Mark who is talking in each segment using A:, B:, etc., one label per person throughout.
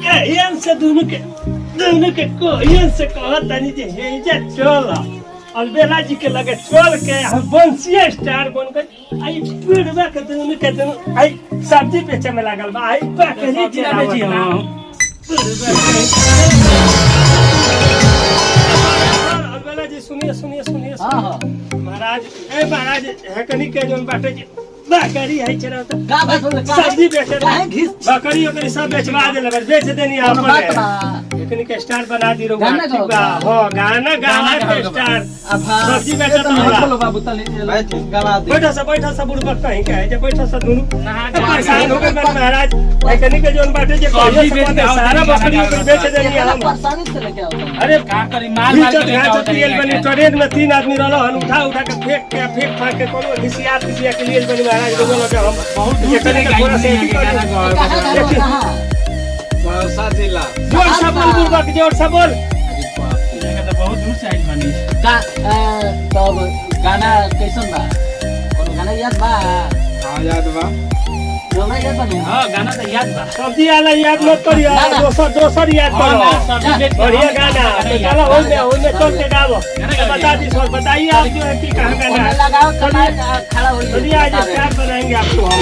A: कहियन से दोनों के कहियन से कहत तनी जे हेजा चल अलबेला जी के लगे चल के हम बंसिया स्टार बन गए आई पीड़वा के दोनों आई सब्जी बेचे में लागल बा आई कहीं चला जी हां अलबेला जी सुनिए हां महाराज है कनी के जोन बाटे बकरी है चरा तो का बात सब्जी बेचे बकरी ओकरी सब बेचवा देले बस बेच देनी आप लेकिन के स्टार बना दी रो हां गाना के स्टार सब्जी बेचे तो बोलो बाबू तनी गाना दे बैठा सा बुढ़बा कहीं के है जे बैठा सा दोनों परेशान हो गए महाराज है कनी के जोन बाटे जे सब्जी बेच सारा बकरी ओकरी बेच देनी हम परेशानी से लेके आओ अरे का करी मार के तेल बनी ट्रेन में 3 आदमी रहलो हन उठा के फेंक के कोनो घिसिया के लिए बनी महाराज लोगों के हम बहुत ये करने का थोड़ा से साजिला जोर से बोल बुढ़बा के जोर से बोल ये तो बहुत दूर से आई बनी का तब गाना कैसन बा कोनो गाना याद बा हां याद बा गाना याद बा हां गाना तो याद बा सब्जी वाला याद मत करियो दोसर याद करो बढ़िया गाना तो चलो हो में चल के गाओ बता दी सर बताइए आप जो है कि कहां गाना लगाओ खड़ा हो चलिए आज स्टार बनाएंगे आपको हम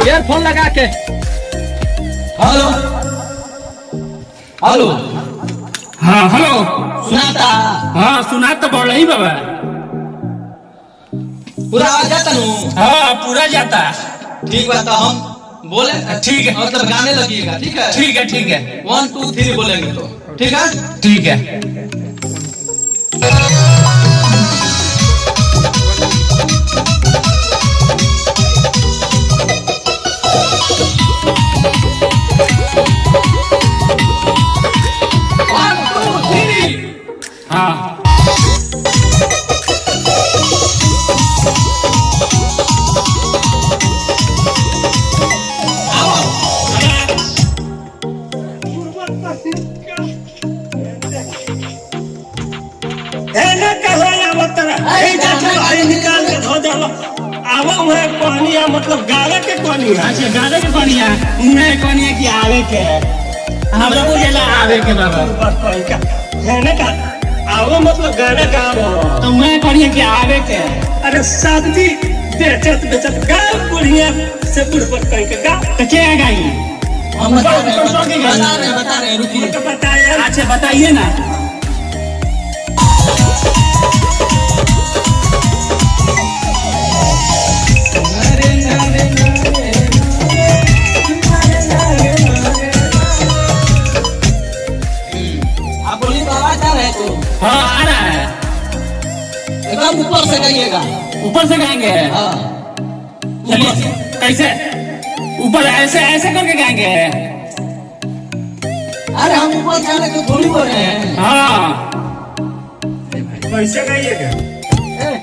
A: ईयरफोन लगा के हेलो हेलो
B: हाँ हेलो
A: सुनाता
B: हाँ सुना तो बोल रही बाबा
A: पूरा आ जाता नु
B: हाँ पूरा जाता
A: ठीक बात हम बोले
B: ठीक है
A: मतलब गाने लगिएगा ठीक है 1 2 3 बोलेंगे तो ठीक है
B: हाँ
A: मतलब गावे के कोनिया
B: अच्छा गावे के कोनिया मैं कोनिया की आवे के हमरा बुझेला आवे के बाबा
A: है का आवो मतलब गाना गावो
B: तो मैं कोनिया की आवे के
A: अरे सब्जी बेचत गाँव बुढ़िया से बुढ़ पर कहीं के गाँव
B: तो क्या गाई
A: हम बता रहे रुकिए बताइए
B: अच्छा बताइए ना हाँ आ रहा है
A: एकदम ऊपर से गाइएगा
B: ऊपर से गाएंगे
A: हाँ
B: चलिए कैसे ऊपर ऐसे करके गाएंगे
A: अरे हम ऊपर जाने को थोड़ी बोल रहे हैं
B: हाँ
A: कैसे गाइएगा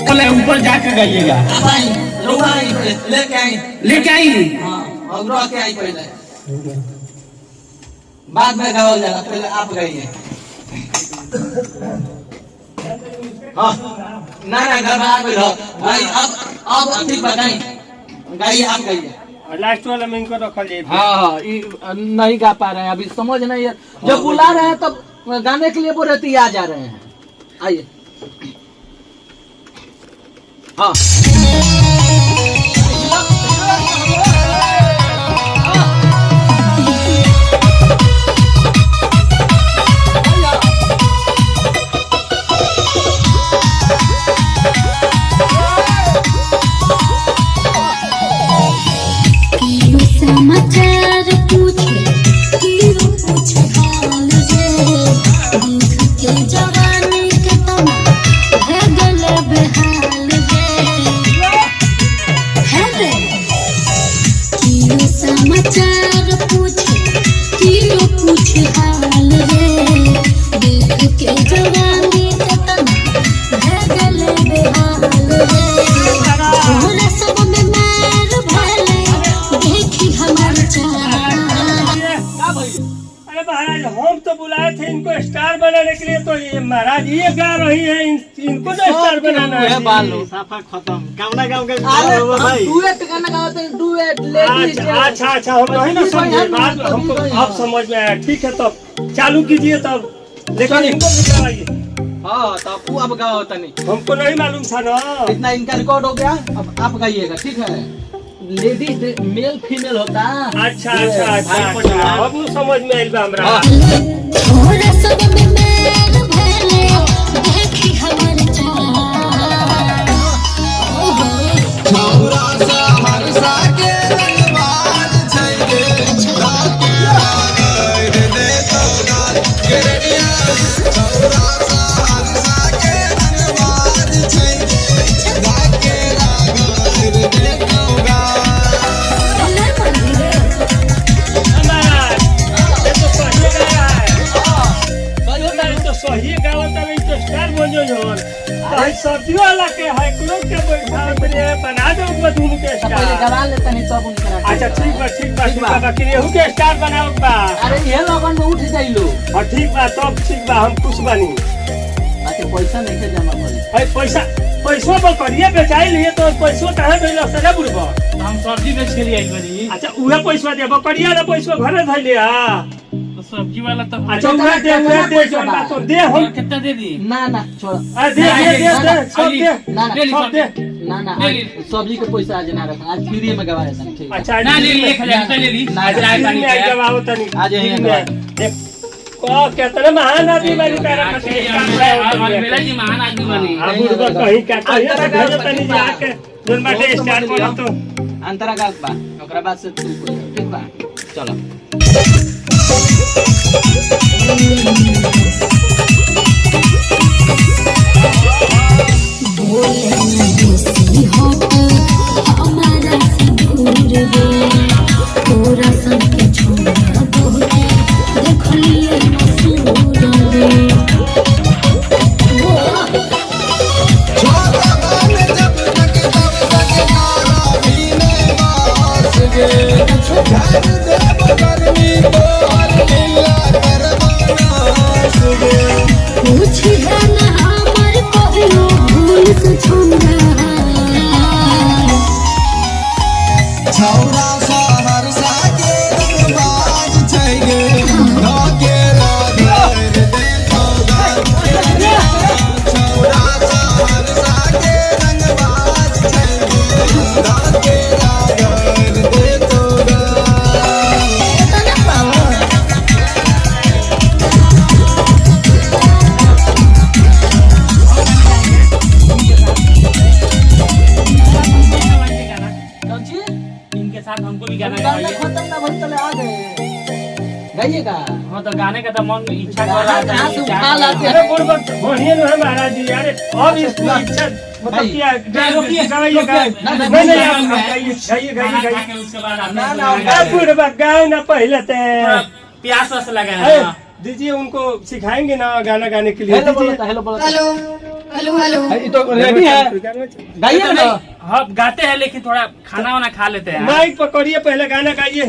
B: पहले ऊपर जाकर गाइएगा लेके आई
A: हाँ के आई पहले बाद में गाओ जाना पहले आप गाइए हाँ ना गड़बड़ा गई भाई अब ठीक बताइए गाइए आप गाइए लास्ट वाला में इनको रखल जाए
C: हाँ नहीं गा पा रहे हैं अभी समझ नहीं है जब बुला रहे हैं तब गाने के लिए बोल रहे थे आ जा रहे हैं आइए हाँ
D: समाचार पूछे हाल जे देख के जवानी के तना है गल बेहाल जे है रे कियो समाचार पूछे हाल रे देख के जवानी के तना है गल बेहाल रे थोड़ा सब में मार भले देखी
A: अरे महाराज हम तो बुलाए थे इनको स्टार बना बनाने के लिए तो ये महाराज ये गा रही है, इनको तो स्टार बनाना है।
C: बालो
B: साफा खत्म गावना गाँव के
C: अरे
B: हो भाई।
C: डुएट गाना गाते हैं, डुएट लेडीज।
A: अच्छा हम नहीं ना समझे, बात हमको अब समझ में आया। ठीक है तब चालू कीजिए तब, लेकिन इनको भी कराइए।
C: हाँ तो तू अब गाओ तनी,
A: हमको नहीं मालूम था ना।
C: इतना इनका रिकॉर्ड हो गया, अब आप गाइएगा, ठीक है। लेडीज मेल फीमेल होता है।
A: अच्छा अब नु समझ में आइल बा हमरा।
D: तोरा सब में मैल भले देखी हमर चाल।
E: छौरा सा हरसा के रंगबाज छै गे, रात रात दे तो गाल गेरडिया। छौरा सा हरसा के रंगबाज छै गे, रात रात दे तो गाल।
A: महाराज ये तो सही गाया है। ये तो सही गावत है, तो स्टार बन जो भाई सब्जी वाला के है करो के बैठा मेरे बना दो बदून के
C: पहले
A: स्टार।
C: गवा लेते नहीं तब उनका।
A: अच्छा ठीक बा बाकी रेहू के स्टार बनाओ बा।
C: अरे ये लोगन में उठ जाइलो,
A: और ठीक बा तब ठीक बा, हम खुश बानी।
C: बाकी पैसा नहीं के जमा भइल।
A: है पैसों पर करिए बेचाई लिए तो पैसों कहाँ गइल सजा बुढ़बा।
B: हम सब्जी बेच के लिए आई बनी।
A: अच्छा उहे पैसा दे बकरिया रे पैसा घरे धइले आ।
B: तो सब्जी वाला तो
A: अच्छा उहे दे जोन बा तो दे हम।
B: कितना दे दी?
C: ना छोड़,
A: दे सब दे
C: ना
A: सब दे।
C: ना सब्जी के पैसा आज ना रखा, आज फ्री में गवा देता, ठीक है।
A: अच्छा
B: ना ले ली 1000 ले ली।
C: ना,
B: आज
C: ना,
B: राय
A: दिन
B: पानी
A: में आई
B: के।
A: जब आओ तनी
C: आज यहीं
A: दिन में को कितने महान आदमी बनी तारा खातिर
B: बेला जी महान आदमी बनी।
A: आ बुढ़बा कहीं का तो ये भेजो तनी जाके जोन बाटे स्टार पर तो
C: अंतरा का बा, ओकरा बाद से तू कोई, ठीक बा। चलो
D: देसी होट हमारा से दूर रे, तोरा सब के छोड़ा बहुते देखलिए मसूर रे।
E: छोटा बाल जब तक तब तक नारा भी ने बास गे। घर देव गर्मी को हर लीला कर बनास गे।
D: पूछी है ना हमर कहियो भूल से छोड़ा।
E: छौरा सा हरसा के रंगबाज छै गे, लागे लागल दे तो गाल। छौरा सा हरसा के रंगबाज छै गे, लागे लागल दे तो गाल।
C: कौन सी
B: इनके साथ हमको भी गाना
C: गाना
B: गाइए।
C: खत्म ना भइल तले आ गए, गाइएगा।
B: हाँ तो गाने का तो मन इच्छा कर रहा
C: कहाँ से उठा
B: था।
C: लाते
A: अरे बुढ़बा बढ़िया है महाराज जी। अरे अब इसकी इच्छा मतलब क्या
B: रोकिए,
A: गाइए गाइए नहीं आप गाइए गाइए
B: उसके बाद
C: ना,
A: आप बुढ़बा गाओ ना पहले ते
B: प्यास वस लगा
A: ए,
B: है।
A: दीजिए उनको सिखाएंगे ना गाना गाने के लिए।
C: हेलो बोलो,
A: दीजिए
C: हेलो बोलो।
D: हेलो हेलो
C: ये तो रेडी है, गाइए ना।
B: हाँ गाते हैं लेकिन थोड़ा खाना वाना खा लेते हैं।
A: माइक पकड़िए पहले गाना गाइए,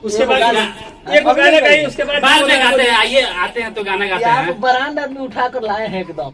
A: उसके
C: एगो
A: बाद
C: गाना-
A: एक गाना गाइए उसके बाद
B: बाद में गाते हैं। आइए आते हैं तो गाना गाते
C: यार
B: हैं।
C: बरांड आदमी उठा कर लाए हैं एकदम।